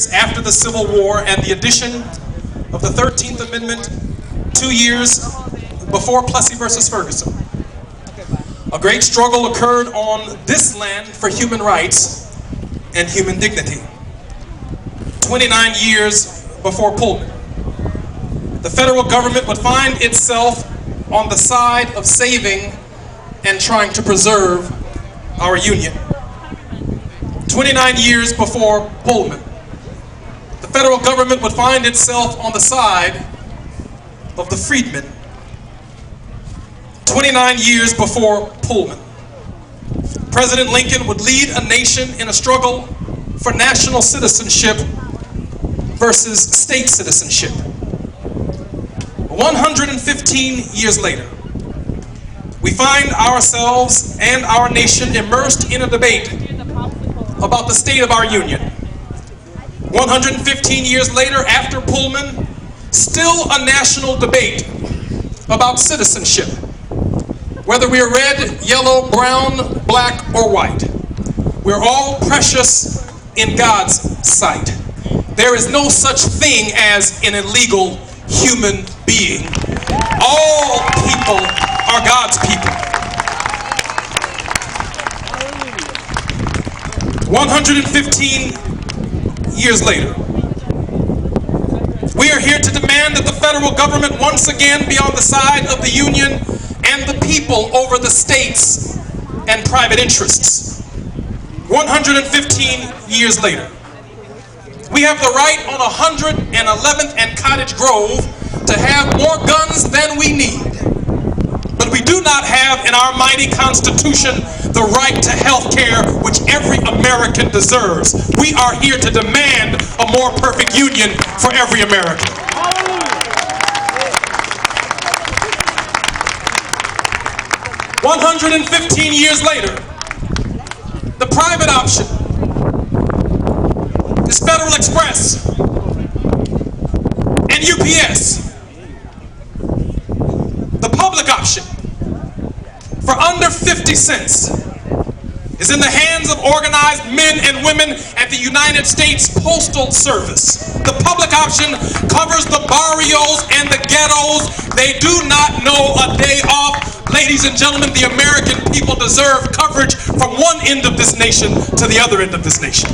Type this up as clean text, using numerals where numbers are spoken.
After the Civil War and the addition of the 13th Amendment 2 years before Plessy versus Ferguson, a great struggle occurred on this land for human rights and human dignity. 29 years before Pullman, the federal government would find itself on the side of saving and trying to preserve our union. 29 years before Pullman, the federal government would find itself on the side of the freedmen. 29 years before Pullman, President Lincoln would lead a nation in a struggle for national citizenship versus state citizenship. 115 years later, we find ourselves and our nation immersed in a debate about the state of our union. 115 years later, after Pullman, still a national debate about citizenship. Whether we are red, yellow, brown, black, or white, we're all precious in God's sight. There is no such thing as an illegal human being. All people are God's people. 115 years later, we are here to demand that the federal government once again be on the side of the union and the people over the states and private interests. 115 years later, we have the right on 111th and Cottage Grove to have more guns than we need. But we do not have in our mighty Constitution the right to health care which every American deserves. We are here to demand a more perfect union for every American. 115 years later, the private option is Federal Express and UPS. The public option for under 50 cents is in the hands of organized men and women at the United States Postal Service. The public option covers the barrios and the ghettos. They do not know a day off. Ladies and gentlemen, the American people deserve coverage from one end of this nation to the other end of this nation.